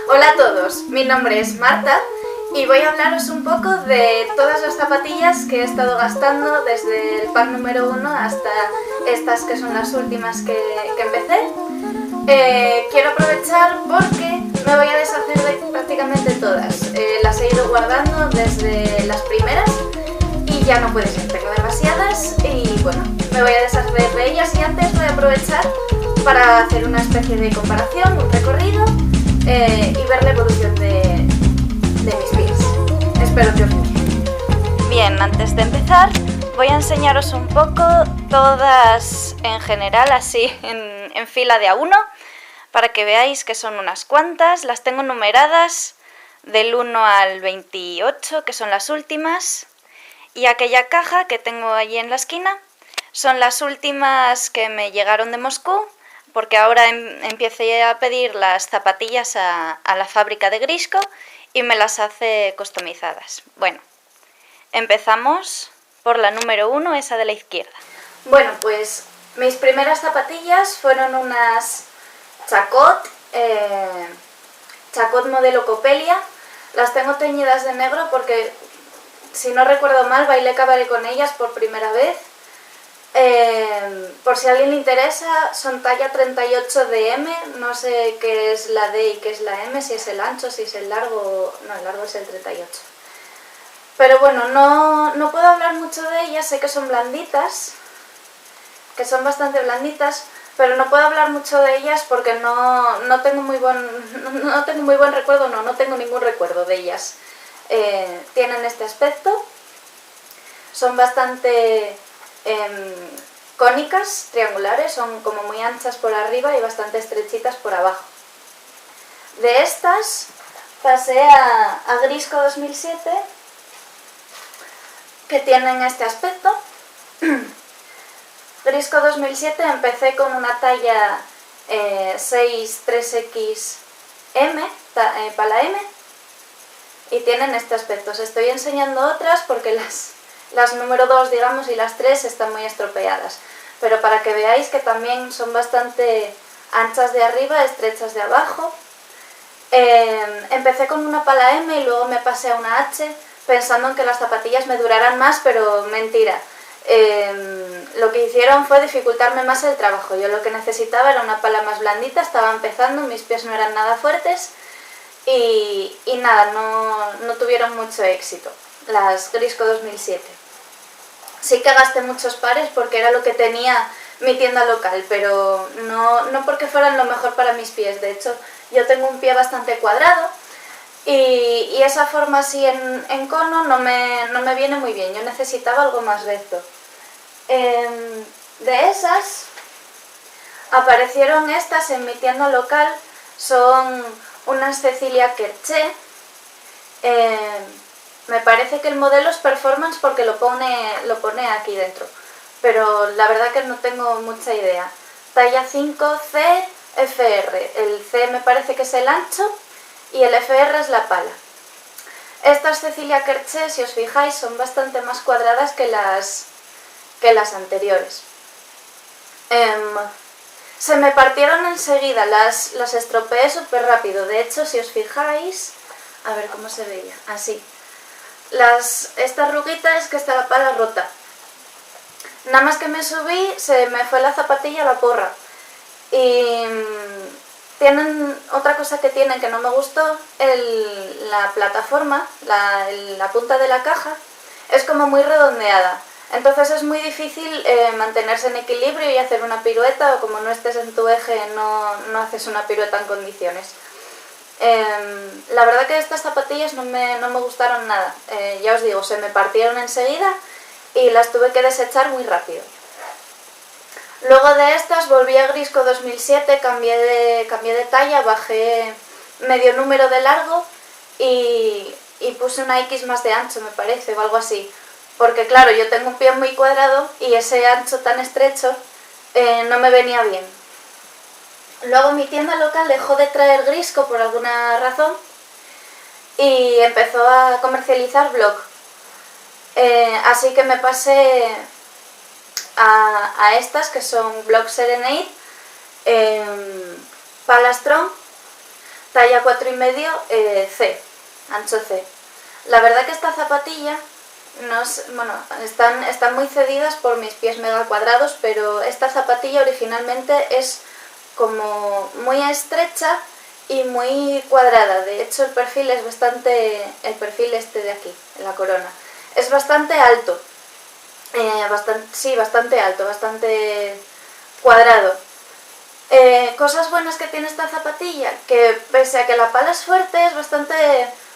Hola a todos, mi nombre es Marta y voy a hablaros un poco de todas las zapatillas que he estado gastando desde el pack número 1 hasta estas que son las últimas que empecé. Quiero aprovechar porque me voy a deshacer de prácticamente todas. Las he ido guardando desde las primeras y ya no puede ser, tengo demasiadas y bueno, me voy a deshacer de ellas y antes voy a aprovechar para hacer una especie de comparación, un recorrido y ver la evolución de mis pies. Espero que os guste. Bien, antes de empezar voy a enseñaros un poco todas en general, así en fila de a uno, para que veáis que son unas cuantas. Las tengo numeradas del 1 al 28, que son las últimas, y aquella caja que tengo allí en la esquina son las últimas que me llegaron de Moscú, porque ahora empecé a pedir las zapatillas a la fábrica de Grishko y me las hace customizadas. Bueno, empezamos por la número 1, esa de la izquierda. Bueno, pues mis primeras zapatillas fueron unas Chacot modelo Copelia. Las tengo teñidas de negro porque, si no recuerdo mal, bailé cabaret con ellas por primera vez. Por si a alguien le interesa, son talla 38 de M, no sé qué es la D y qué es la M, si es el ancho, si es el largo, no, el largo es el 38. Pero bueno, no puedo hablar mucho de ellas, sé que son blanditas, que son bastante blanditas, pero no puedo hablar mucho de ellas porque no tengo muy buen recuerdo, no tengo ningún recuerdo de ellas. Tienen este aspecto, son bastante cónicas, triangulares, son como muy anchas por arriba y bastante estrechitas por abajo. De estas pasé a Grishko 2007, que tienen este aspecto. Grishko 2007 empecé con una talla 6 3XM, para la M, y tienen este aspecto. Os estoy enseñando otras porque las número 2, digamos, y las 3 están muy estropeadas, pero para que veáis que también son bastante anchas de arriba, estrechas de abajo. Empecé con una pala M y luego me pasé a una H, pensando en que las zapatillas me duraran más, pero mentira. Lo que hicieron fue dificultarme más el trabajo. Yo lo que necesitaba era una pala más blandita, estaba empezando, mis pies no eran nada fuertes y nada, no tuvieron mucho éxito las Grishko 2007. Sí que gasté muchos pares porque era lo que tenía mi tienda local, pero no porque fueran lo mejor para mis pies. De hecho, yo tengo un pie bastante cuadrado y esa forma así en cono no me viene muy bien. Yo necesitaba algo más recto. De esas aparecieron estas en mi tienda local, son unas Cecilia Kerché. Me parece que el modelo es Performance porque lo pone aquí dentro, pero la verdad que no tengo mucha idea. Talla 5C FR, el C me parece que es el ancho y el FR es la pala. Estas Cecilia Kerché, si os fijáis, son bastante más cuadradas que las anteriores. Se me partieron enseguida, las estropeé súper rápido. De hecho, si os fijáis, a ver cómo se veía, así. Esta ruguita es que está la pala rota. Nada más que me subí, se me fue la zapatilla a la porra. Y tienen otra cosa que tienen que no me gustó, la plataforma, la punta de la caja, es como muy redondeada. Entonces es muy difícil mantenerse en equilibrio y hacer una pirueta, o como no estés en tu eje no haces una pirueta en condiciones. La verdad que estas zapatillas no me gustaron nada. Ya os digo, se me partieron enseguida y las tuve que desechar muy rápido. Luego de estas volví a Grishko 2007, cambié de talla, bajé medio número de largo y puse una X más de ancho, me parece, o algo así. Porque claro, yo tengo un pie muy cuadrado y ese ancho tan estrecho no me venía bien. Luego mi tienda local dejó de traer Grishko por alguna razón y empezó a comercializar Blog. Así que me pasé a estas que son Blog Serenade, Palastron, talla 4,5 C, ancho C. La verdad que esta zapatilla, no es, bueno, están muy cedidas por mis pies mega cuadrados, pero esta zapatilla originalmente es como muy estrecha y muy cuadrada. De hecho el perfil es bastante, el perfil este de aquí, en la corona, es bastante alto, bastante alto, bastante cuadrado. Cosas buenas que tiene esta zapatilla, que pese a que la pala es fuerte, es bastante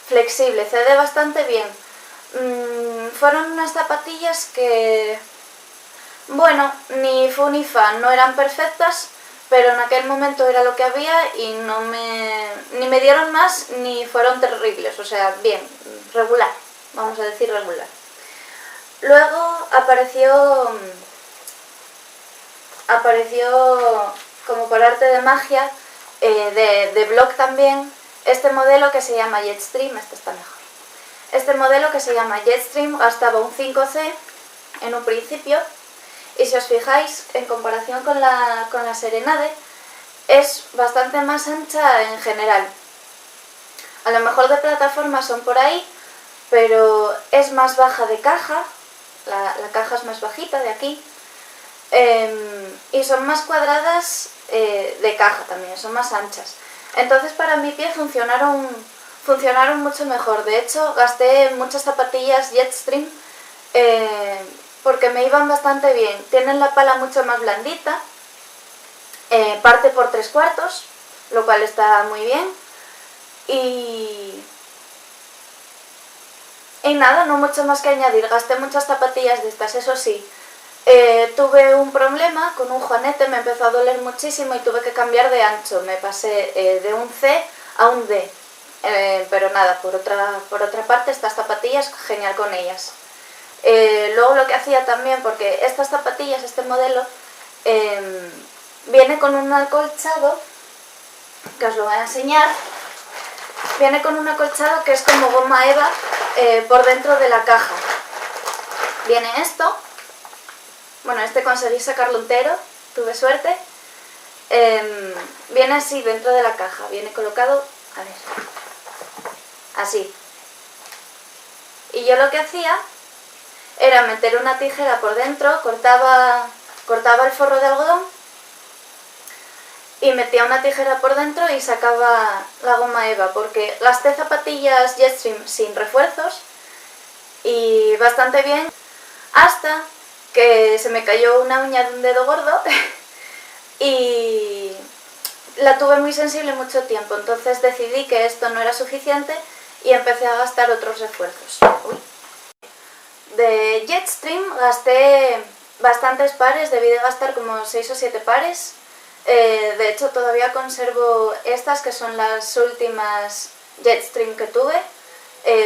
flexible, cede bastante bien. Fueron unas zapatillas que, bueno, ni fu ni fa, no eran perfectas, pero en aquel momento era lo que había y ni me dieron más ni fueron terribles, o sea, bien, regular, vamos a decir regular. Luego apareció como por arte de magia, de blog también, este modelo que se llama Jetstream, este está mejor. Este modelo que se llama Jetstream gastaba un 5C en un principio, y si os fijáis, en comparación con la Serenade, es bastante más ancha en general. A lo mejor de plataforma son por ahí, pero es más baja de caja, la caja es más bajita de aquí, y son más cuadradas de caja también, son más anchas. Entonces para mi pie funcionaron mucho mejor. De hecho, gasté muchas zapatillas Jetstream porque me iban bastante bien. Tienen la pala mucho más blandita, parte por 3/4, lo cual está muy bien. Y nada, no mucho más que añadir. Gasté muchas zapatillas de estas, eso sí. Tuve un problema con un juanete, me empezó a doler muchísimo y tuve que cambiar de ancho. Me pasé de un C a un D. Pero nada, por otra parte, estas zapatillas, genial con ellas. Luego lo que hacía también, porque estas zapatillas, este modelo, viene con un acolchado, que os lo voy a enseñar. Viene con un acolchado que es como goma eva por dentro de la caja. Viene esto. Bueno, este conseguí sacarlo entero, tuve suerte. Viene así dentro de la caja, viene colocado, a ver, así. Y yo lo que hacía era meter una tijera por dentro, cortaba el forro de algodón y metía una tijera por dentro y sacaba la goma eva, porque gasté zapatillas Jetstream sin refuerzos y bastante bien, hasta que se me cayó una uña de un dedo gordo y la tuve muy sensible mucho tiempo, entonces decidí que esto no era suficiente y empecé a gastar otros refuerzos. Uy. De Jetstream gasté bastantes pares, debí de gastar como 6 o 7 pares. De hecho todavía conservo estas, que son las últimas Jetstream que tuve,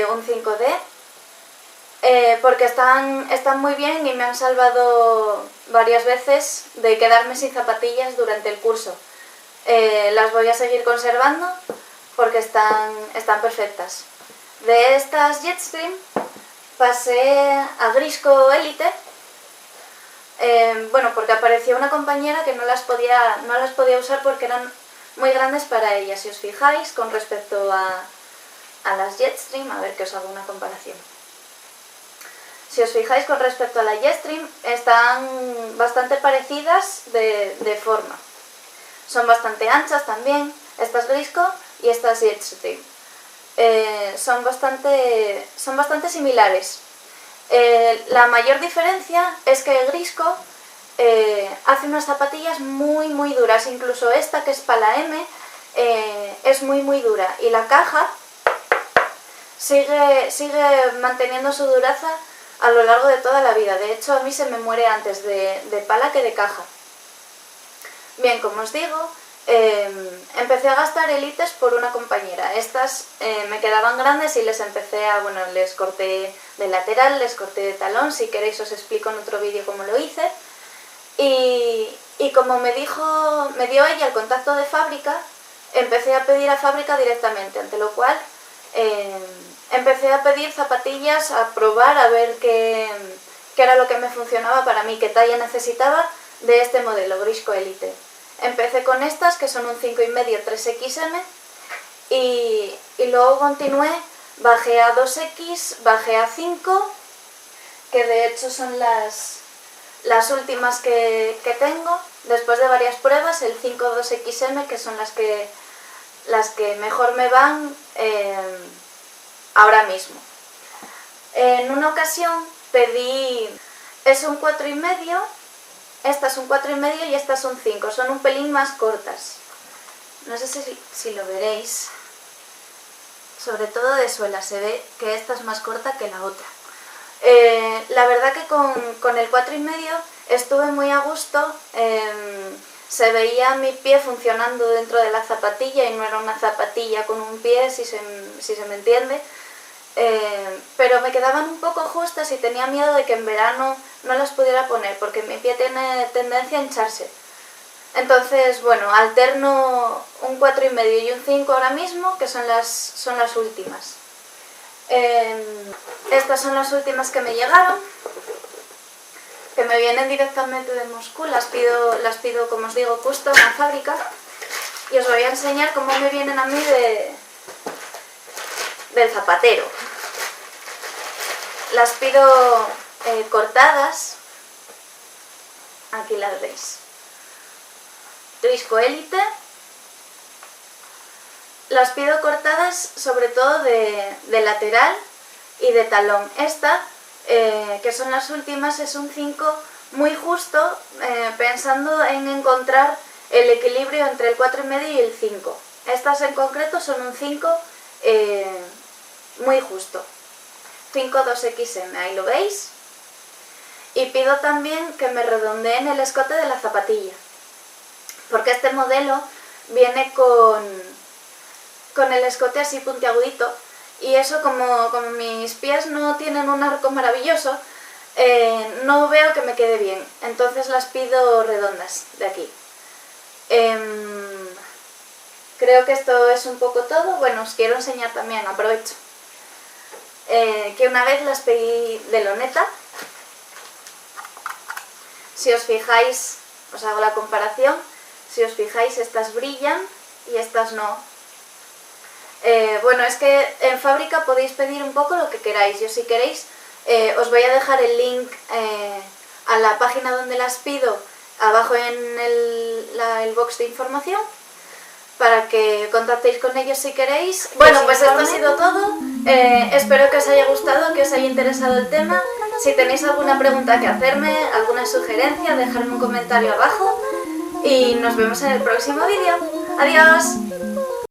un 5D. Porque están muy bien y me han salvado varias veces de quedarme sin zapatillas durante el curso. Las voy a seguir conservando porque están perfectas. De estas Jetstream pasé a Grisco Elite, bueno, porque apareció una compañera que no las podía usar porque eran muy grandes para ella. Si os fijáis, con respecto a las Jetstream, a ver que os hago una comparación. Si os fijáis, con respecto a la Jetstream, están bastante parecidas de forma. Son bastante anchas también, estas Grisco y estas Jetstream. Son bastante similares. La mayor diferencia es que Grisco hace unas zapatillas muy duras, incluso esta, que es pala M, es muy dura, y la caja sigue manteniendo su dureza a lo largo de toda la vida. De hecho, a mí se me muere antes de pala que de caja. Bien, como os digo, empecé a gastar Elites por una compañera. Estas me quedaban grandes y les les corté de lateral, les corté de talón. Si queréis os explico en otro vídeo cómo lo hice. Y como me dio ella el contacto de fábrica, empecé a pedir a fábrica directamente, ante lo cual empecé a pedir zapatillas, a probar, a ver qué era lo que me funcionaba para mí, qué talla necesitaba de este modelo, Grisco Elite. Empecé con estas, que son un 5,5 3XM, y luego continué, bajé a 2X, bajé a 5, que de hecho son las últimas que tengo, después de varias pruebas, el 5-2XM, que son las que mejor me van ahora mismo. En una ocasión pedí, es un 4,5, esta es un 4,5 y esta es un 5, son un pelín más cortas. No sé si lo veréis, sobre todo de suela, se ve que esta es más corta que la otra. La verdad que con el 4,5 estuve muy a gusto, se veía mi pie funcionando dentro de la zapatilla y no era una zapatilla con un pie, si se me entiende, pero me quedaban un poco justas y tenía miedo de que en verano no las pudiera poner porque mi pie tiene tendencia a hincharse. Entonces, bueno, alterno un 4,5 y un 5 ahora mismo, que son las últimas. Estas son las últimas que me llegaron, que me vienen directamente de Moscú, las pido como os digo, custom a fábrica, y os voy a enseñar cómo me vienen a mí del zapatero. Las pido cortadas, aquí las veis. Risco Elite. Las pido cortadas sobre todo de lateral y de talón. Esta, que son las últimas, es un 5 muy justo, pensando en encontrar el equilibrio entre el 4,5 y el 5. Estas en concreto son un 5 muy justo. 5-2XM, ahí lo veis. Y pido también que me redondeen el escote de la zapatilla, porque este modelo viene con el escote así puntiagudito, y eso como mis pies no tienen un arco maravilloso, no veo que me quede bien, entonces las pido redondas de aquí. Creo que esto es un poco todo. Bueno, os quiero enseñar también, aprovecho, que una vez las pedí de loneta. Si os fijáis, os hago la comparación, si os fijáis estas brillan y estas no. Bueno, es que en fábrica podéis pedir un poco lo que queráis. Yo si queréis os voy a dejar el link a la página donde las pido abajo en el box de información, para que contactéis con ellos si queréis. Bueno, pues esto ha sido todo. Espero que os haya gustado, que os haya interesado el tema. Si tenéis alguna pregunta que hacerme, alguna sugerencia, dejadme un comentario abajo y nos vemos en el próximo vídeo. ¡Adiós!